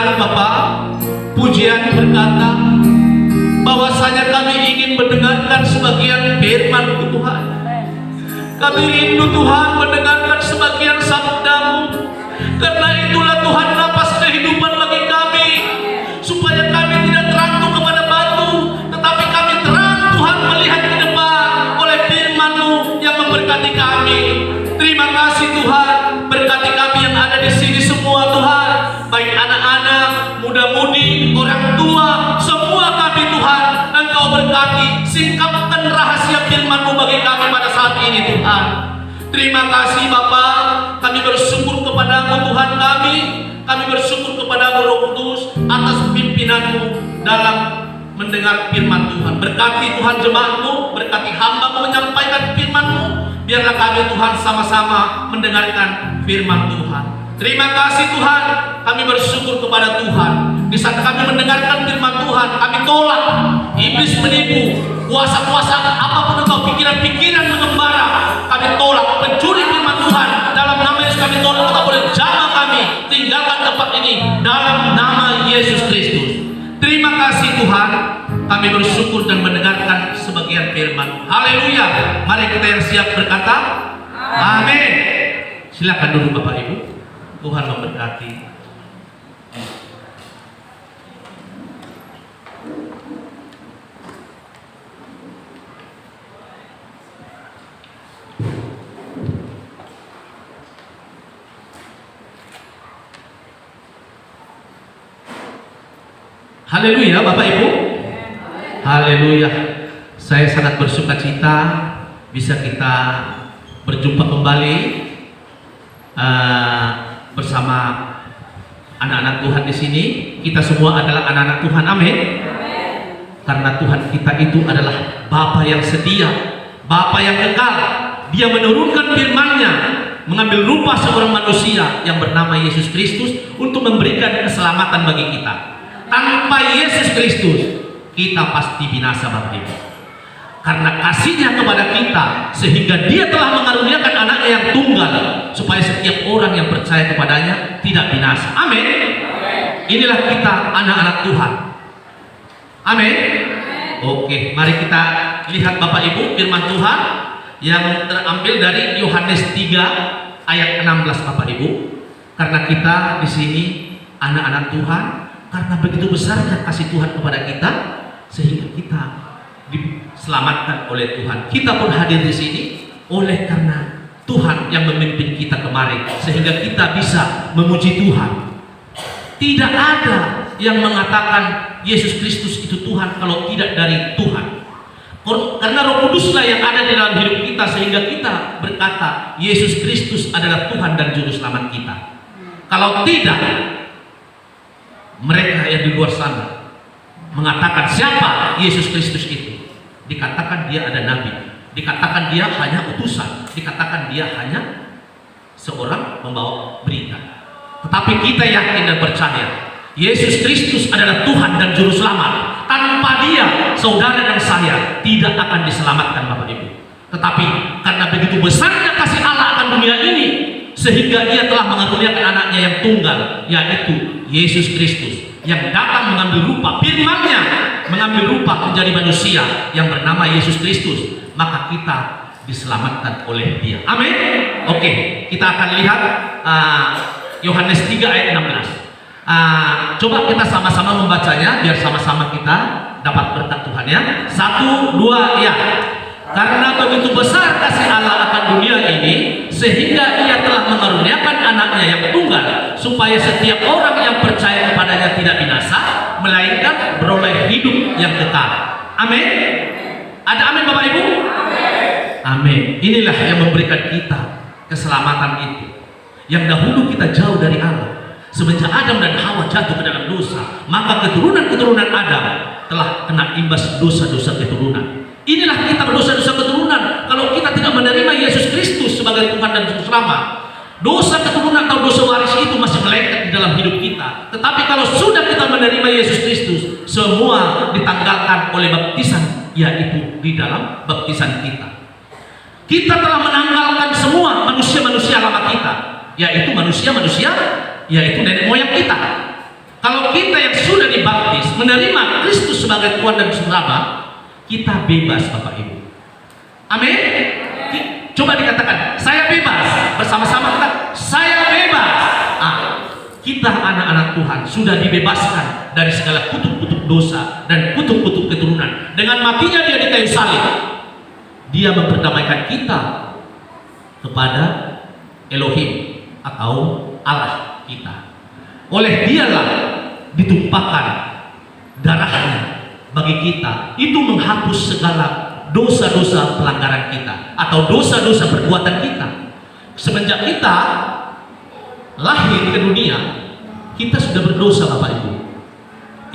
anak-anak Bapa, pujian berkata bahwasanya kami ingin mendengarkan sebagian firman Tuhan. Kami rindu Tuhan mendengarkan sebagian sabda-Mu. Karena itulah Tuhan napas kehidupan bagi kami, supaya kami tidak terantuk kepada batu, tetapi kami terang Tuhan melihat ke depan oleh firman-Mu yang memberkati kami. Terima kasih Tuhan, berkati kami yang ada di sini semua Tuhan, baik anak-anak, muda-mudi, orang tua, semua kami Tuhan, Engkau berkati, singkapkan rahasia firman-Mu bagi kami pada saat ini Tuhan. Terima kasih Bapa, kami bersyukur kepada-Mu Tuhan kami bersyukur kepada-Mu Roh Kudus atas pimpinan-Mu dalam mendengar firman Tuhan. Berkati Tuhan jemaat-Mu, berkati hamba-Mu menyampaikan firman-Mu, biarlah kami Tuhan sama-sama mendengarkan firman Tuhan. Terima kasih Tuhan, kami bersyukur kepada Tuhan. Di saat kami mendengarkan firman Tuhan, kami tolak iblis menipu, kuasa-kuasa apapun engkau, pikiran-pikiran mengembara, kami tolak pencuri firman Tuhan. Dalam nama Yesus kami tolak, engkau boleh jamah kami, tinggalkan tempat ini dalam nama Yesus Kristus. Terima kasih Tuhan, kami bersyukur dan mendengarkan sebagian firman. Haleluya. Mari kita yang siap berkata amin. Silakan dulu Bapak Ibu. Tuhan memberkati. Haleluya Bapak Ibu. Haleluya. Saya sangat bersuka cita bisa kita berjumpa kembali bersama anak-anak Tuhan di sini. Kita semua adalah anak-anak Tuhan. Amin. Karena Tuhan kita itu adalah Bapa yang setia, Bapa yang kekal. Dia menurunkan firman-Nya, mengambil rupa seorang manusia yang bernama Yesus Kristus untuk memberikan keselamatan bagi kita. Tanpa Yesus Kristus kita pasti binasa Bapak Ibu. Karena kasih-Nya kepada kita, sehingga Dia telah mengaruniakan anaknya yang tunggal, supaya setiap orang yang percaya kepadanya tidak binasa. Amin. Inilah kita anak-anak Tuhan. Amin. Oke, mari kita lihat Bapak Ibu firman Tuhan yang terambil dari Yohanes 3 ayat 16 Bapak Ibu. Karena kita di sini anak-anak Tuhan, karena begitu besarnya kasih Tuhan kepada kita, sehingga kita diselamatkan oleh Tuhan. Kita pun hadir di sini oleh karena Tuhan yang memimpin kita kemari, sehingga kita bisa memuji Tuhan. Tidak ada yang mengatakan Yesus Kristus itu Tuhan kalau tidak dari Tuhan. Karena Roh Kuduslah yang ada di dalam hidup kita, sehingga kita berkata Yesus Kristus adalah Tuhan dan Juru Selamat kita. Kalau tidak, mereka yang di luar sana mengatakan siapa Yesus Kristus itu, dikatakan dia ada nabi, dikatakan dia hanya utusan, dikatakan dia hanya seorang membawa berita. Tetapi kita yakin dan percaya Yesus Kristus adalah Tuhan dan Juru Selamat. Tanpa Dia, saudara dan saya tidak akan diselamatkan Bapak Ibu. Tetapi karena begitu besarnya kasih Allah akan dunia ini, sehingga Dia telah mengaruniakan anaknya yang tunggal, yaitu Yesus Kristus, yang datang mengambil rupa firman-Nya, mengambil rupa menjadi manusia yang bernama Yesus Kristus, maka kita diselamatkan oleh Dia. Amin. Oke, kita akan lihat Yohanes 3 ayat 16. Coba kita sama-sama membacanya biar sama-sama kita dapat berkat Tuhan ya. 1, 2, ya. Karena begitu besar kasih Allah akan dunia ini, sehingga Ia telah mengaruniakan anaknya yang tunggal, supaya setiap orang yang percaya kepadanya tidak binasa, melainkan beroleh hidup yang kekal. Amin. Ada amin Bapak Ibu? Amin. Inilah yang memberikan kita keselamatan itu. Yang dahulu kita jauh dari Allah. Semenjak Adam dan Hawa jatuh ke dalam dosa, maka keturunan-keturunan Adam telah kena imbas dosa-dosa keturunan. Inilah kita berdosa-dosa keturunan kalau kita tidak menerima Yesus Kristus sebagai Tuhan dan Juru Selamat. Dosa keturunan atau dosa waris itu masih melekat di dalam hidup kita. Tetapi kalau sudah kita menerima Yesus Kristus, semua ditanggalkan oleh baptisan, yaitu di dalam baptisan kita. Kita telah menanggalkan semua manusia-manusia lama kita, yaitu manusia-manusia, yaitu nenek moyang kita. Kalau kita yang sudah dibaptis, menerima Kristus sebagai Tuhan dan Juru Selamat, kita bebas Bapak Ibu. Amin. Coba dikatakan, saya bebas. Bersama-sama kata, saya bebas. Kita anak-anak Tuhan sudah dibebaskan dari segala kutuk-kutuk dosa dan kutuk-kutuk keturunan. Dengan matinya dia di kayu salib, dia memperdamaikan kita kepada Elohim atau Allah kita. Oleh dialah ditumpahkan darahnya bagi kita. Itu menghapus segala dosa-dosa pelanggaran kita atau dosa-dosa perbuatan kita. Semenjak kita lahir ke dunia, kita sudah berdosa Bapak Ibu.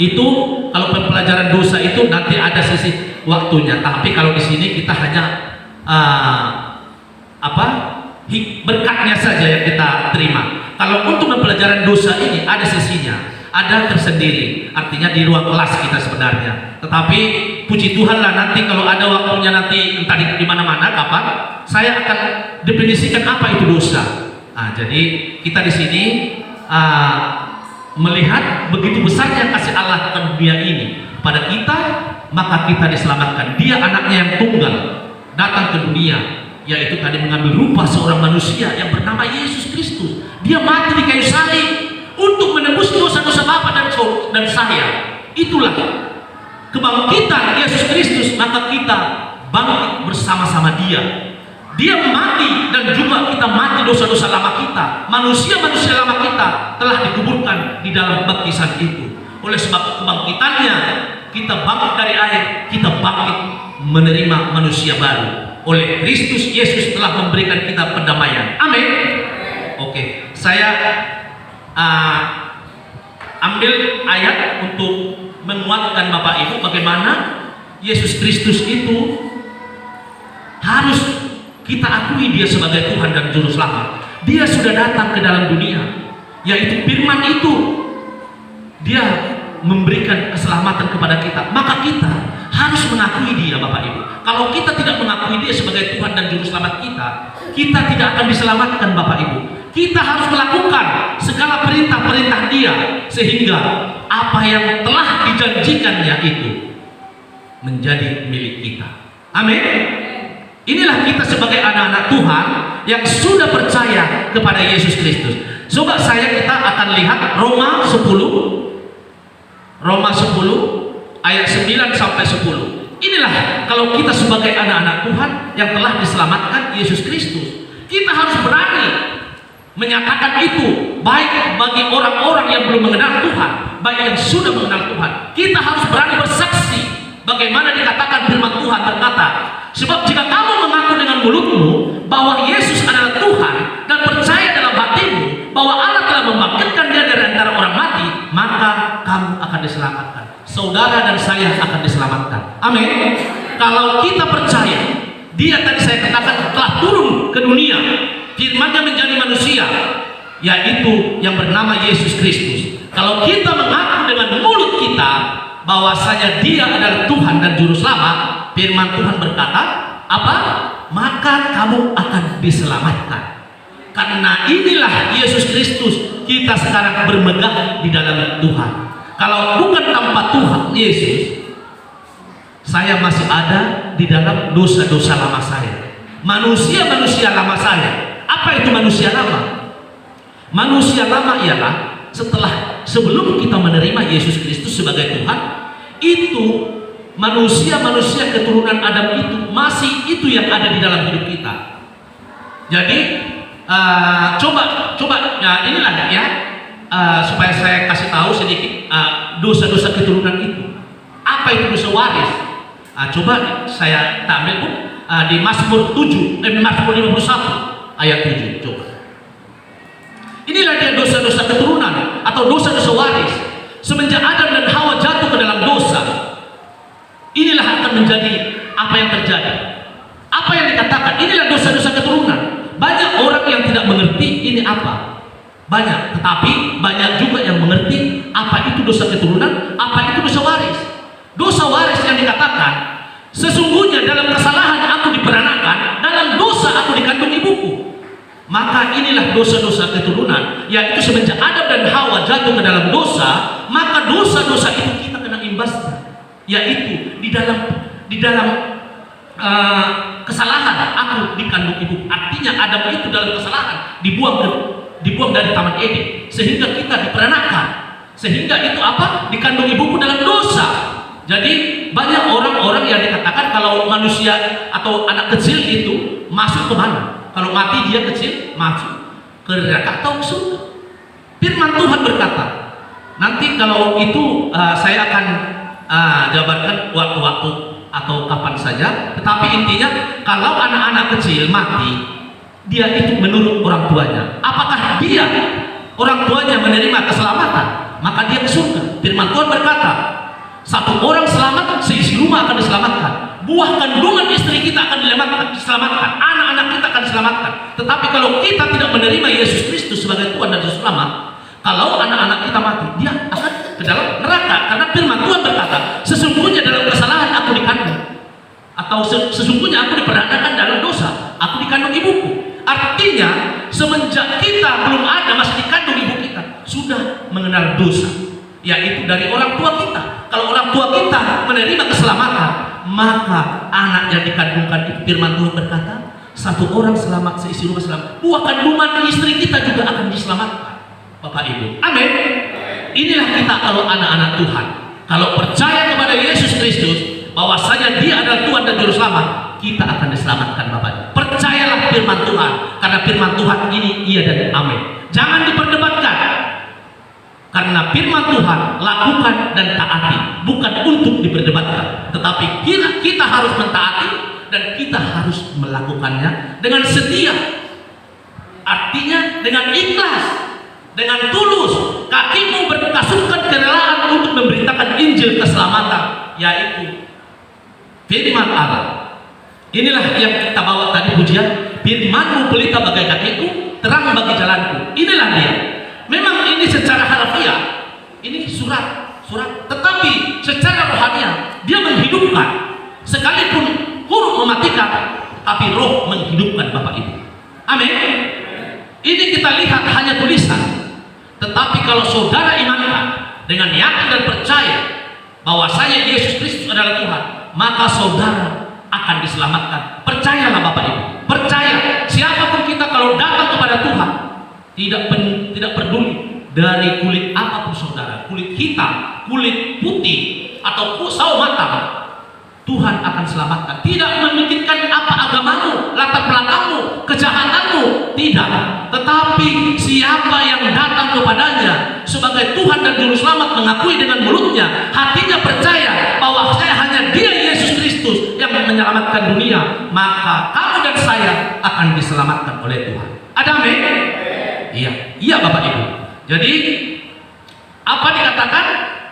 Itu kalau pembelajaran dosa itu nanti ada sisi waktunya. Tapi kalau di sini kita hanya berkatnya saja yang kita terima. Kalau untuk pembelajaran dosa ini ada sesinya, ada tersendiri. Artinya di ruang kelas kita sebenarnya. Tetapi puji Tuhan lah, nanti kalau ada waktunya nanti entah di mana-mana kapan, saya akan definisikan apa itu dosa. Jadi kita di sini melihat begitu besarnya kasih Allah ke dunia ini pada kita, maka kita diselamatkan. Dia anaknya yang tunggal datang ke dunia, yaitu tadi mengambil rupa seorang manusia yang bernama Yesus Kristus. Dia mati di kayu salib untuk menebus dosa-dosa Bapa dan saya. Itulah kebangkitan Yesus Kristus, maka kita bangkit bersama-sama Dia. Dia mati dan juga kita mati dosa-dosa lama kita. Manusia-manusia lama kita telah dikuburkan di dalam baptisan itu. Oleh sebab kebangkitannya, kita bangkit dari air, kita bangkit menerima manusia baru. Oleh Kristus Yesus telah memberikan kita pendamaian. Amin. Oke, saya ambil ayat untuk menguatkan Bapak Ibu bagaimana Yesus Kristus itu harus kita akui Dia sebagai Tuhan dan Juru Selamat. Dia sudah datang ke dalam dunia, yaitu firman itu. Dia memberikan keselamatan kepada kita, maka kita harus mengakui Dia Bapak Ibu. Kalau kita tidak mengakui Dia sebagai Tuhan dan Juru Selamat kita tidak akan diselamatkan Bapak Ibu. Kita harus melakukan segala perintah-perintah Dia, sehingga apa yang telah dijanjikannya itu menjadi milik kita. Amin. Inilah kita sebagai anak-anak Tuhan yang sudah percaya kepada Yesus Kristus. Coba kita akan lihat Roma 10 ayat 9 sampai 10. Inilah kalau kita sebagai anak-anak Tuhan yang telah diselamatkan Yesus Kristus, kita harus berani menyatakan itu, baik bagi orang-orang yang belum mengenal Tuhan, baik yang sudah mengenal Tuhan. Kita harus berani bersaksi bagaimana dikatakan firman Tuhan berkata, sebab jika kamu mengaku dengan mulutmu bahwa Yesus adalah Tuhan dan percaya dalam hatimu bahwa Allah telah membangkitkan Dia dari antara orang mati, maka kamu akan diselamatkan. Saudara dan saya akan diselamatkan. Amin. Kalau kita percaya, Dia tadi saya katakan telah turun ke dunia, firman-Nya menjadi manusia, yaitu yang bernama Yesus Kristus. Kalau kita mengaku dengan mulut kita bahwasanya Dia adalah Tuhan dan Juru Selamat, firman Tuhan berkata apa? Maka kamu akan diselamatkan. Karena inilah Yesus Kristus, kita sekarang bermegah di dalam Tuhan. Kalau bukan tanpa Tuhan Yesus, saya masih ada di dalam dosa-dosa lama saya, manusia-manusia lama saya. Apa itu manusia lama? Manusia lama ialah sebelum kita menerima Yesus Kristus sebagai Tuhan, itu manusia-manusia keturunan Adam itu masih itu yang ada di dalam hidup kita. Jadi coba ya inilah ya, supaya saya kasih tahu sedikit dosa-dosa keturunan itu. Apa itu dosa waris? Coba saya ambil pun di Mazmur 51 ayat 7. Coba. Inilah dia dosa-dosa keturunan atau dosa-dosa waris. Semenjak Adam dan Hawa jatuh ke dalam dosa, inilah akan menjadi apa yang terjadi. Apa yang dikatakan? Inilah dosa-dosa keturunan. Banyak orang yang tidak mengerti ini apa. Banyak, tetapi banyak juga yang mengerti apa itu dosa keturunan, apa itu dosa waris. Dosa waris yang dikatakan, sesungguhnya dalam kesalahan aku diperanakan, dalam dosa aku dikandung ibuku. Maka inilah dosa-dosa keturunan, yaitu semenjak Adam dan Hawa jatuh ke dalam dosa, dosa-dosa itu kita kena imbasnya, yaitu di dalam kesalahan aku dikandung ibu. Artinya Adam itu dalam kesalahan dibuang dari Taman Eden, sehingga kita diperanakan, sehingga itu apa? Dikandung ibuku dalam dosa. Jadi banyak orang-orang yang dikatakan kalau manusia atau anak kecil itu masuk ke mana? Kalau mati dia kecil, masuk ke neraka atau ke surga. Firman Tuhan berkata, nanti kalau itu saya akan jabarkan waktu-waktu atau kapan saja. Tetapi intinya kalau anak-anak kecil mati, dia itu menurut orang tuanya. Apakah dia orang tuanya menerima keselamatan, maka dia ke surga. Firman Tuhan berkata, satu orang selamat, seisi rumah akan diselamatkan. Buah kandungan istri kita akan diselamatkan. Anak-anak kita akan diselamatkan. Tetapi kalau kita tidak menerima Yesus Kristus sebagai Tuhan dan Juru Selamat, kalau anak-anak kita mati, dia akan ke dalam neraka. Karena firman Tuhan berkata, sesungguhnya dalam kesalahan aku dikandung, atau sesungguhnya aku diperanakan dalam dosa, aku dikandung ibuku. Artinya semenjak kita belum ada masih dikandung ibu kita, sudah mengenal dosa, yaitu dari orang tua kita. Kalau orang tua kita menerima keselamatan, maka anak yang dikandungkan itu, firman Tuhan berkata, satu orang selamat, seisi rumah selamat. Buah kandungan istri kita juga akan diselamatkan, Bapak Ibu. Amin. Inilah kita kalau anak-anak Tuhan, kalau percaya kepada Yesus Kristus bahwasanya Dia adalah Tuhan dan Juru Selamat, kita akan diselamatkan, Bapak Ibu. Percayalah firman Tuhan, karena firman Tuhan ini iya dan amin. Jangan diperdebatkan, karena firman Tuhan lakukan dan taati, bukan untuk diperdebatkan, tetapi kita harus mentaati dan kita harus melakukannya dengan setia. Artinya dengan ikhlas, dengan tulus, kakimu berkasutkan kerelaan untuk memberitakan Injil keselamatan, yaitu firman Allah. Inilah yang kita bawa tadi pujian, firman-Mu pelita bagai kakiku, terang bagi jalanku. Inilah dia. Memang ini secara harfiah, ini surat, tetapi secara rohania dia menghidupkan. Sekalipun huruf mematikan, tapi roh menghidupkan, Bapak Ibu. Amin. Ini kita lihat hanya tulisan, tetapi kalau saudara imankan dengan yakin dan percaya bahwasanya Yesus Kristus adalah Tuhan, maka saudara akan diselamatkan. Percayalah, Bapak Ibu. Percaya, siapapun kita kalau datang kepada Tuhan, tidak peduli dari kulit apapun saudara, kulit hitam, kulit putih, atau sawo matang, Tuhan akan selamatkan. Tidak memikirkan apa agamamu, latar belakangmu, kejahatanmu, tidak. Tetapi siapa yang datang kepadanya sebagai Tuhan dan Juru Selamat, mengakui dengan mulutnya, hatinya percaya bahwa saya hanya Dia Yesus Kristus yang menyelamatkan dunia, maka kamu dan saya akan diselamatkan oleh Tuhan. Ada amin? Iya Bapak Ibu. Jadi apa dikatakan?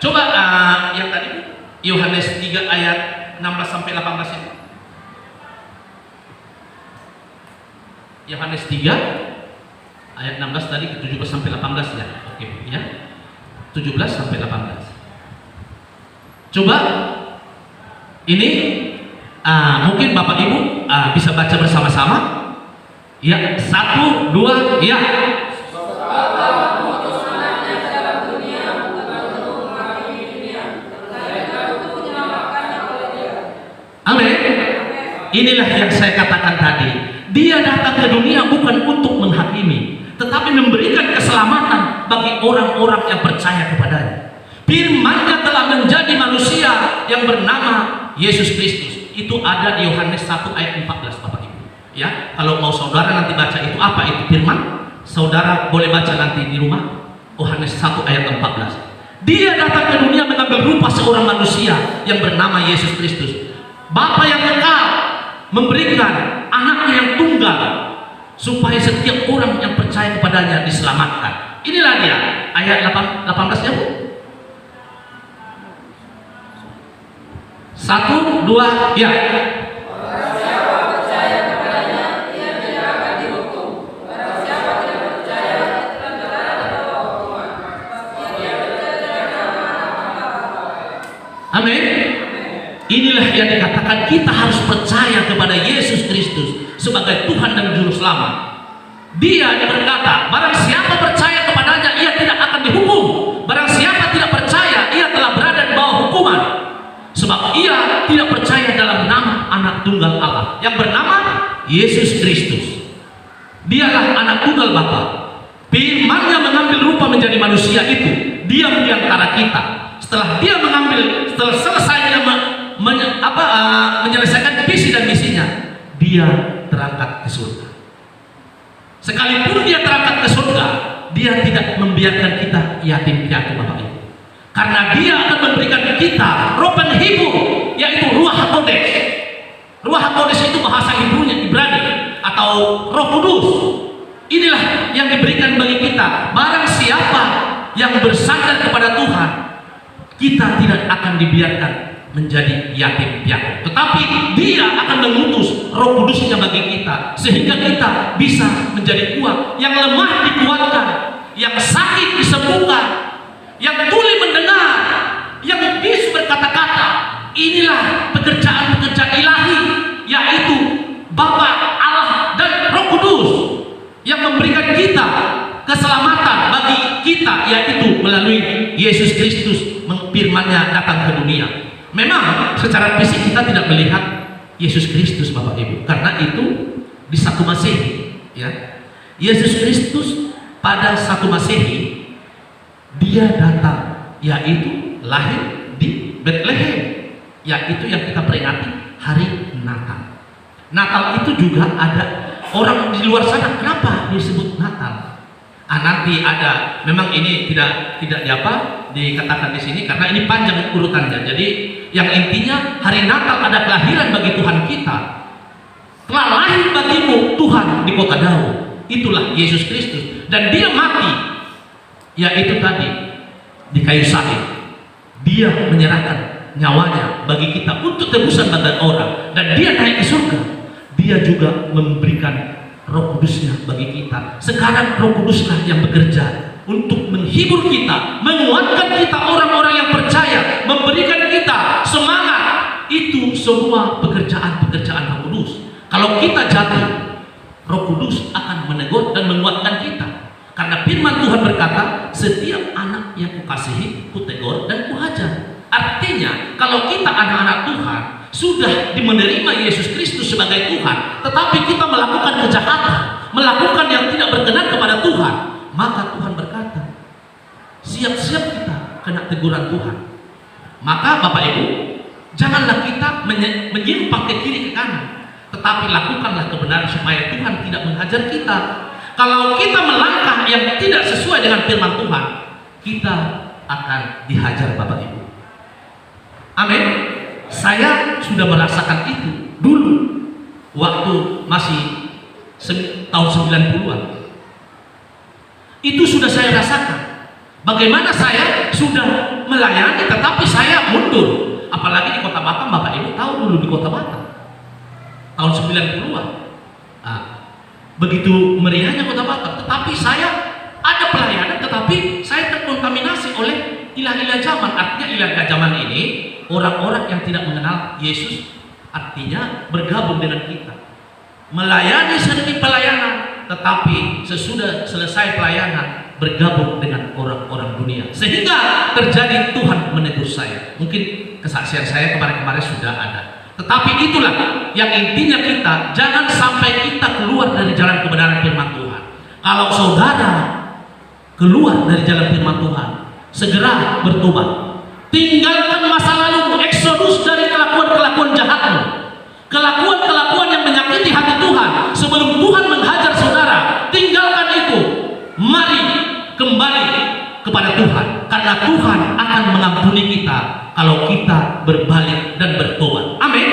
Coba yang tadi Yohanes 3 ayat 16 sampai 18 itu. Yohanes 3 ayat 16 tadi ke 17 sampai 18 ya. Oke ya. 17 sampai 18. Coba ini mungkin Bapak Ibu bisa baca bersama-sama. Ya, 1 2 ya. Amin. Inilah yang saya katakan tadi. Dia datang ke dunia bukan untuk menghakimi, tetapi memberikan keselamatan bagi orang-orang yang percaya kepadanya. Firman-Nya telah menjadi manusia yang bernama Yesus Kristus. Itu ada di Yohanes 1 ayat 14, Bapak Ibu. Ya, kalau mau saudara nanti baca itu apa itu firman, saudara boleh baca nanti di rumah. Yohanes 1 ayat 14. Dia datang ke dunia mengambil rupa seorang manusia yang bernama Yesus Kristus. Bapa yang kekal memberikan anaknya yang tunggal supaya setiap orang yang percaya kepadanya diselamatkan. Inilah dia ayat 18 ya Bu. 1 2 ya. Amin. Inilah yang dikatakan kita harus percaya kepada Yesus Kristus sebagai Tuhan dan Juru Selamat. Dia yang berkata, barang siapa percaya kepadanya, ia tidak akan dihukum. Barang siapa tidak percaya, ia telah yang bernama Yesus Kristus. Dialah anak tunggal Bapa. Firman-Nya mengambil rupa menjadi manusia itu, diam di antara kita. Setelah selesai dia menyelesaikan visi dan misinya, dia terangkat ke surga. Sekalipun dia terangkat ke surga, dia tidak membiarkan kita yatim piatu Bapak Ibu. Karena dia akan memberikan kita roh penghibur, yaitu Ruach HaKodesh. Ruach HaKodesh itu bahasa Hebrunya Ibrani atau Roh Kudus. Inilah yang diberikan bagi kita. Barang siapa yang bersandar kepada Tuhan, kita tidak akan dibiarkan menjadi yatim piatu, tetapi dia akan mengutus Roh Kudusnya bagi kita, sehingga kita bisa menjadi kuat. Yang lemah dikuatkan, yang sakit disembuhkan, yang tuli mendengar, yang bisu berkata-kata. Inilah pekerjaan-pekerjaan ilahi, yaitu Bapa, Allah, dan Roh Kudus yang memberikan kita keselamatan bagi kita, yaitu melalui Yesus Kristus. Firman-Nya datang ke dunia. Memang secara fisik kita tidak melihat Yesus Kristus Bapak Ibu, karena itu di 1 Masehi, ya. Yesus Kristus pada 1 Masehi dia datang, yaitu lahir di Bethlehem, yaitu yang kita peringati hari Natal. Natal itu juga ada orang di luar sana, kenapa disebut Natal? Nanti ada, memang ini tidak dikatakan di sini karena ini panjang urutannya. Jadi yang intinya hari Natal ada kelahiran bagi Tuhan kita. Telah lahir bagimu Tuhan di kota Daud. Itulah Yesus Kristus, dan dia mati, yaitu tadi di kayu salib. Dia menyerahkan nyawanya bagi kita untuk tebusan badan orang, dan dia naik ke surga. Dia juga memberikan Roh Kudusnya bagi kita. Sekarang Roh Kuduslah yang bekerja untuk menghibur kita, menguatkan kita orang-orang yang percaya, memberikan kita semangat. Itu semua pekerjaan-pekerjaan Roh Kudus. Kalau kita jatuh, Roh Kudus akan menegur dan menguatkan kita. Karena firman Tuhan berkata, setiap anak yang kukasihi, kutegur dan kuhajar. Artinya, kalau kita anak-anak Tuhan, sudah menerima Yesus Kristus sebagai Tuhan, tetapi kita melakukan kejahatan, melakukan yang tidak berkenan kepada Tuhan, maka Tuhan berkata, siap-siap kita kena teguran Tuhan. Maka Bapak Ibu, janganlah kita menyimpang ke kiri ke kanan, tetapi lakukanlah kebenaran supaya Tuhan tidak menghajar kita. Kalau kita melangkah yang tidak sesuai dengan firman Tuhan, kita akan dihajar Bapak Ibu. Amin. Saya sudah merasakan itu dulu waktu masih tahun 90-an. Itu sudah saya rasakan. Bagaimana saya sudah melayani tetapi saya mundur. Apalagi di Kota Batam, Bapak Ibu tahu dulu di Kota Batam tahun 90-an. Begitu meriahnya Kota Batam, tetapi saya ada pelayanan, tetapi saya terkontaminasi oleh ilah-ilah zaman. Artinya ilah-ilah zaman ini orang-orang yang tidak mengenal Yesus, artinya bergabung dengan kita, melayani sedikit pelayanan, tetapi sesudah selesai pelayanan bergabung dengan orang-orang dunia, sehingga terjadi Tuhan menegur saya. Mungkin kesaksian saya kemarin-kemarin sudah ada, tetapi itulah yang intinya, kita jangan sampai kita keluar dari jalan kebenaran firman Tuhan. Kalau saudara keluar dari jalan firman Tuhan, segera bertobat. Tinggalkan masa lalu, eksodus dari kelakuan-kelakuan jahatmu, kelakuan-kelakuan yang menyakiti hati Tuhan. Sebelum Tuhan menghajar saudara, tinggalkan itu. Mari kembali kepada Tuhan, karena Tuhan akan mengampuni kita kalau kita berbalik dan bertobat. Amin.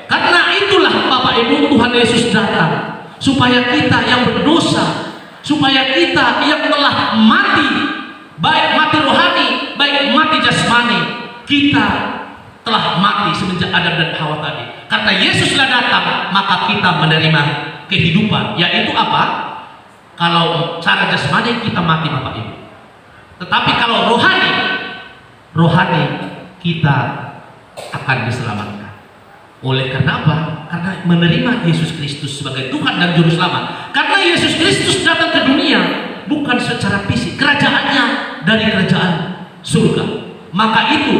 Karena itulah Bapak Ibu, Tuhan Yesus datang supaya kita yang berdosa, supaya kita yang telah mati, baik mati rohani, baik mati jasmani, kita telah mati semenjak Adam dan Hawa tadi. Karena Yesuslah datang, maka kita menerima kehidupan, yaitu apa? Kalau cara jasmani kita mati Bapak Ibu, tetapi kalau rohani kita akan diselamatkan. Oleh karena apa? Karena menerima Yesus Kristus sebagai Tuhan dan Juru Selamat. Karena Yesus Kristus datang ke dunia bukan secara fisik, kerajaannya dari kerajaan surga. Maka itu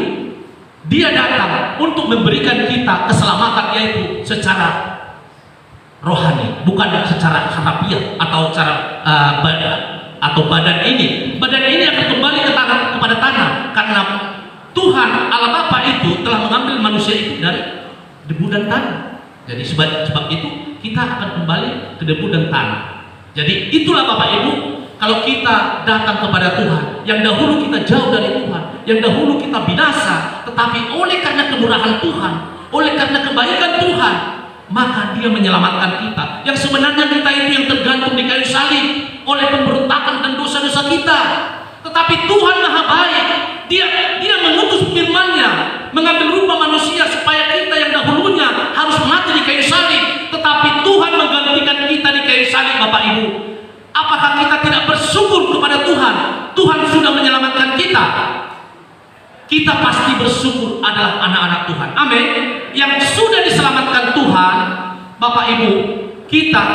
Dia datang untuk memberikan kita keselamatan, yaitu secara rohani, bukan secara harafiah atau secara badan ini. Badan ini akan kembali kepada tanah, karena Tuhan Allah Bapa itu telah mengambil manusia itu dari debu dan tanah. Jadi sebab itu kita akan kembali ke debu dan tanah. Jadi itulah Bapak Ibu, kalau kita datang kepada Tuhan, yang dahulu kita jauh dari Tuhan, yang dahulu kita binasa, tetapi oleh karena kemurahan Tuhan, oleh karena kebaikan Tuhan, maka Dia menyelamatkan kita. Yang sebenarnya kita itu yang tergantung di kayu salib oleh pemberontakan dan dosa-dosa kita. Tetapi Tuhan Maha Baik, Dia mengutus firman-Nya, mengambil rupa manusia supaya kita yang dahulunya harus mati di kayu salib, tetapi Tuhan menggantikan kita di kayu salib. Bapak Ibu, apakah kita tidak bersyukur kepada Tuhan? Tuhan sudah menyelamatkan kita. Kita pasti bersyukur adalah anak-anak Tuhan. Amin. Yang sudah diselamatkan Tuhan, Bapak Ibu,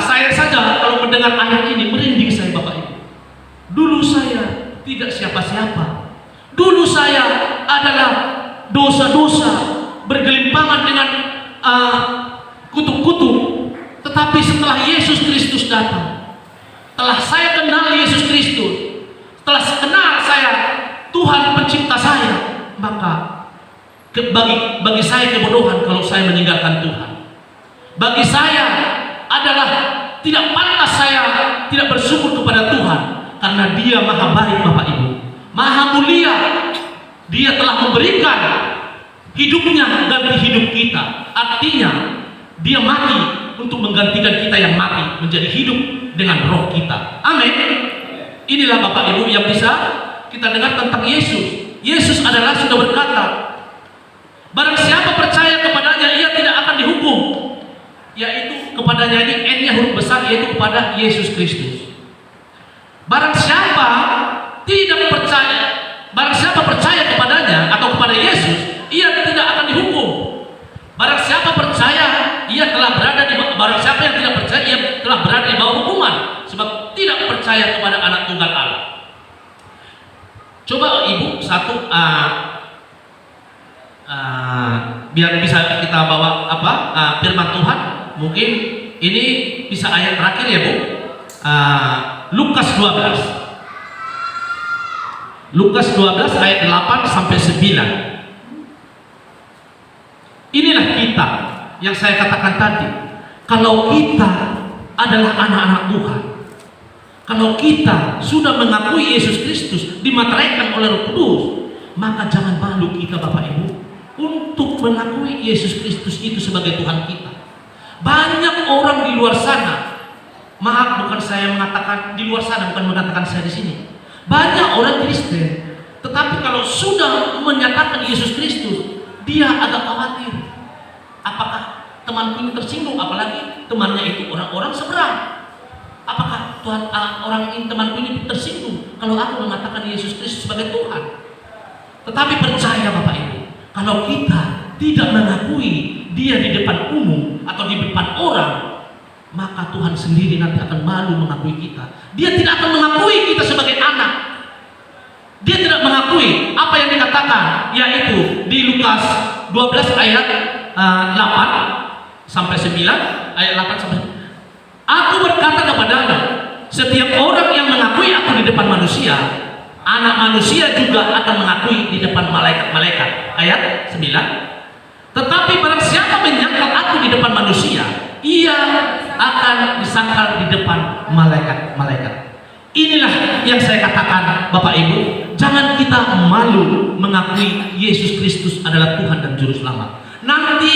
saya saja kalau mendengar ayat ini merinding saya, Bapak Ibu. Dulu saya tidak siapa-siapa. Dulu saya adalah dosa-dosa, bergelimpangan dengan kutuk-kutuk. Tetapi setelah Yesus Kristus datang, telah saya kenal Yesus Kristus, telah kenal saya Tuhan pencipta saya, maka bagi saya kebodohan kalau saya meninggalkan Tuhan. Bagi saya adalah tidak pantas saya tidak bersyukur kepada Tuhan, karena Dia Maha Baik, Bapak Ibu, Maha Mulia. Dia telah memberikan hidupnya ganti hidup kita. Artinya Dia mati untuk menggantikan kita yang mati menjadi hidup dengan roh kita. Amin. Inilah Bapak Ibu yang bisa kita dengar tentang Yesus. Yesus adalah sudah berkata, barang siapa percaya kepadanya, ia tidak akan dihukum. Yaitu kepadanya ini N-nya huruf besar, yaitu kepada Yesus Kristus. Barang siapa tidak percaya, barang siapa percaya kepadanya atau kepada Yesus, ia tidak akan dihukum. Barang siapa percaya, ia telah berada di bawah. Barang siapa yang tidak percaya, ia telah berada di bawah hukuman, sebab tidak percaya kepada Anak Tunggal Allah. Coba Ibu satu biar bisa kita bawa firman Tuhan. Mungkin ini bisa ayat terakhir ya Bu. Lukas 12. Lukas 12 ayat 8 sampai 9. Inilah kita yang saya katakan tadi. Kalau kita adalah anak-anak Tuhan, kalau kita sudah mengakui Yesus Kristus, dimateraikan oleh Roh Kudus, maka jangan malu kita Bapak Ibu untuk mengakui Yesus Kristus itu sebagai Tuhan kita. Banyak orang di luar sana, maaf bukan saya mengatakan di luar sana, bukan mengatakan saya di sini. Banyak orang Kristen, tetapi kalau sudah menyatakan Yesus Kristus, dia agak khawatir. Apakah temanku ini tersinggung? Apalagi temannya itu orang-orang seberang. Apakah Tuhan orang ini, temanku ini tersinggung kalau aku mengatakan Yesus Kristus sebagai Tuhan? Tetapi percaya Bapak Ibu, kalau kita tidak mengakui Dia di depan umum atau di depan orang, maka Tuhan sendiri nanti akan malu mengakui kita. Dia tidak akan mengakui kita sebagai anak. Dia tidak mengakui apa yang dikatakan, yaitu di Lukas 12 ayat 8 sampai 9, ayat 8 sampai 9. Aku berkata kepadamu, setiap orang yang mengakui aku di depan manusia, Anak Manusia juga akan mengakui di depan malaikat-malaikat. Ayat 9. Tetapi barang siapa menyangkal aku di depan manusia, ia akan disangkal di depan malaikat-malaikat. Inilah yang saya katakan Bapak Ibu, jangan kita malu mengakui Yesus Kristus adalah Tuhan dan Juru Selamat. Nanti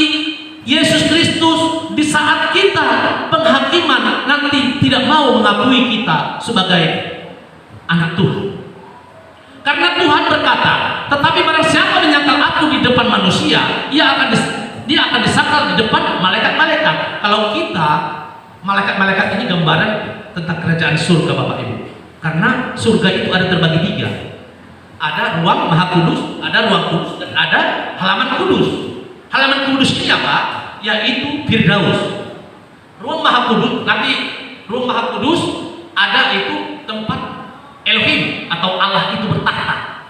Yesus Kristus di saat kita penghakiman nanti tidak mau mengakui kita sebagai anak Tuhan. Karena Tuhan berkata, tetapi barang siapa menyangkal aku di depan manusia, dia akan disangkal di depan malaikat-malaikat. Kalau kita, malaikat-malaikat ini gambaran tentang kerajaan surga Bapak Ibu. Karena surga itu ada terbagi 3. Ada ruang Maha Kudus, ada ruang kudus, dan ada halaman kudus. Halaman kudus ini apa? Yaitu Firdaus. Ruang Maha Kudus, nanti ruang Maha Kudus ada itu tempat Elohim atau Allah itu bertahta.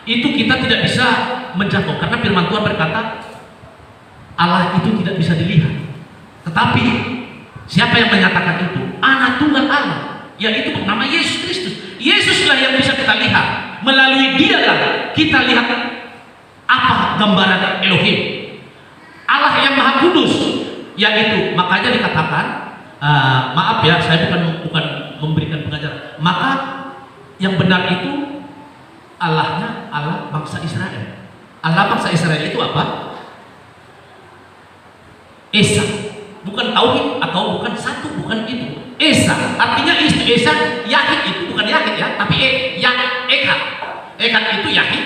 itu kita tidak bisa menjangkau, karena firman Tuhan berkata Allah itu tidak bisa dilihat. Tetapi siapa yang menyatakan itu? Anak tunggal Allah, yaitu bernama Yesus Kristus. Yesuslah yang bisa kita lihat. Melalui Dialah kita lihat apa gambaran Elohim, Allah yang Maha Kudus. Yaitu makanya dikatakan, maaf ya, saya bukan memberikan pengajaran. Maka yang benar itu Allahnya Allah bangsa Israel. Allah bangsa Israel itu apa? Esa, bukan tauhid atau bukan satu, bukan itu. Esa, artinya Esa, Yahid itu bukan Yahid ya, tapi Eka. Eka itu Yahid,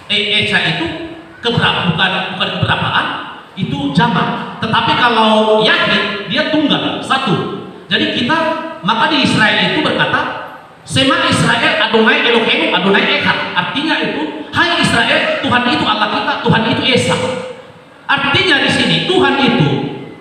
Esa itu bukan keberapaan, itu jamak. Tetapi kalau Yahid dia tunggal, satu. Jadi maka di Israel itu berkata, Sema Israel Adonai Elohim Adonai Echad. Artinya itu, hai Israel, Tuhan itu Allah kita, Tuhan itu Esa. Artinya di sini Tuhan itu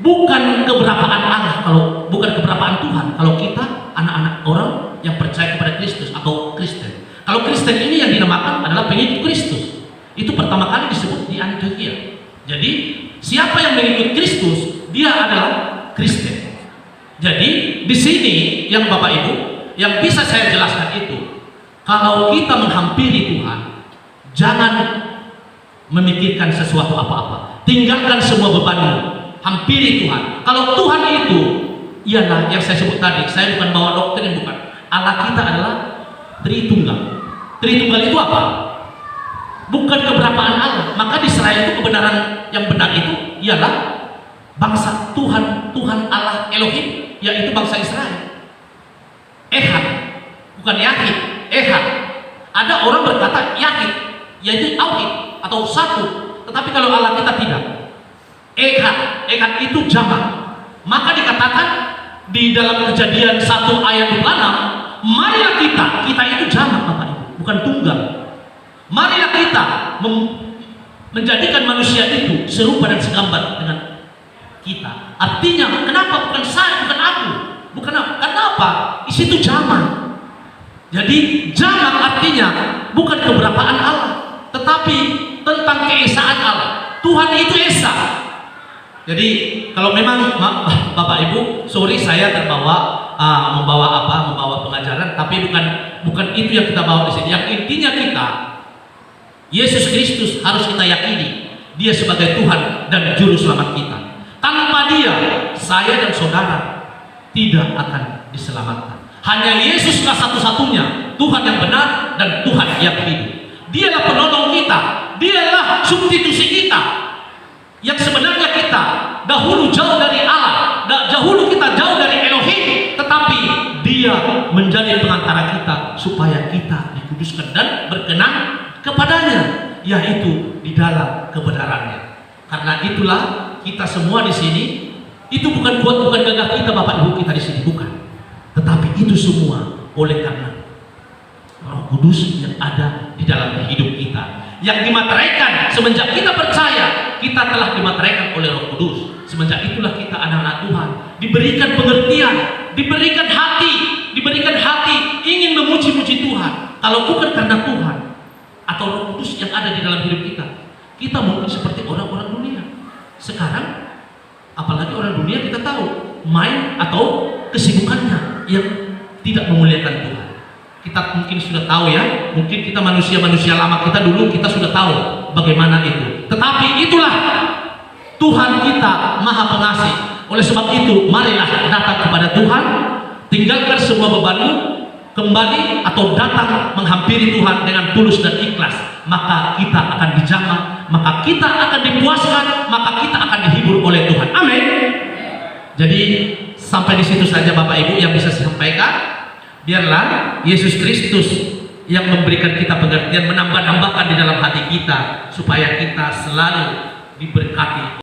bukan keberapaan Allah, kalau bukan keberapaan Tuhan. Kalau kita anak-anak orang yang percaya kepada Kristus atau Kristen. Kalau Kristen ini yang dinamakan adalah pengikut Kristus. Itu pertama kali disebut di Antioquia. Jadi siapa yang mengikut Kristus, dia adalah Kristen. Jadi di sini yang Bapak Ibu, yang bisa saya jelaskan itu, kalau kita menghampiri Tuhan, jangan memikirkan sesuatu apa-apa. Tinggalkan semua bebanmu, hampiri Tuhan. Kalau Tuhan itu ialah yang saya sebut tadi, saya bukan bawa doktrin, bukan. Allah kita adalah Tritunggal. Tritunggal itu apa? Bukan keberapaan Allah. Maka di Israel itu kebenaran yang benar itu ialah bangsa Tuhan, Tuhan Allah Elohim, yaitu bangsa Israel. Echad, bukan Yahid, Echad. Ada orang berkata Yahid, yaitu Auhid atau satu. Tetapi kalau Allah kita tidak. Echad itu jamak. Maka dikatakan di dalam Kejadian 1 ayat 26, marilah kita itu jamak Bapak Ibu, bukan tunggal. Marilah kita menjadikan manusia itu serupa dan segambar dengan kita. Artinya, kenapa bukan saya, bukan aku, bukan aku? Kenapa? Di situ jamak. Jadi jamak artinya bukan keberapaan Allah, tetapi tentang keesaan Allah. Tuhan itu esa. Jadi kalau memang Bapak Ibu, sorry saya terbawa membawa pengajaran, tapi bukan itu yang kita bawa di sini. Yang intinya kita, Yesus Kristus harus kita yakini, Dia sebagai Tuhan dan Juru Selamat kita. Tanpa Dia, saya dan saudara tidak akan diselamatkan. Hanya Yesuslah satu-satunya Tuhan yang benar dan Tuhan yang hidup. Dialah penolong kita, Dialah substitusi kita. Yang sebenarnya kita dahulu jauh dari Allah, dahulu kita jauh dari Elohim, tetapi Dia menjadi pengantara kita supaya kita dikuduskan dan berkenan kepadanya, yaitu di dalam kebenarannya. Karena itulah kita semua di sini, itu bukan gagah kita Bapak Ibu kita di sini, bukan. Tetapi itu semua oleh karena Roh Kudus yang ada di dalam hidup kita, yang dimateraikan semenjak kita percaya, kita telah dimateraikan oleh Roh Kudus. Semenjak itulah kita anak-anak Tuhan, diberikan pengertian, diberikan hati ingin memuji-muji Tuhan. Kalau bukan karena Tuhan atau Roh Kudus yang ada di dalam hidup kita mungkin seperti orang-orang dunia. Sekarang apalagi orang dunia kita tahu main atau kesibukannya yang tidak memuliakan Tuhan. Kita mungkin sudah tahu ya, mungkin kita manusia lama kita dulu kita sudah tahu bagaimana itu. Tetapi itulah Tuhan kita Maha Pengasih. Oleh sebab itu, marilah datang kepada Tuhan, tinggalkan semua bebanmu, kembali atau datang menghampiri Tuhan dengan tulus dan ikhlas. Maka kita akan dijamah, maka kita akan dipuaskan, maka kita akan dihibur oleh Tuhan. Amin. Jadi sampai di situ saja Bapak Ibu yang bisa saya sampaikan. Biarlah Yesus Kristus yang memberikan kita pengertian, menambah-nambahkan di dalam hati kita supaya kita selalu diberkati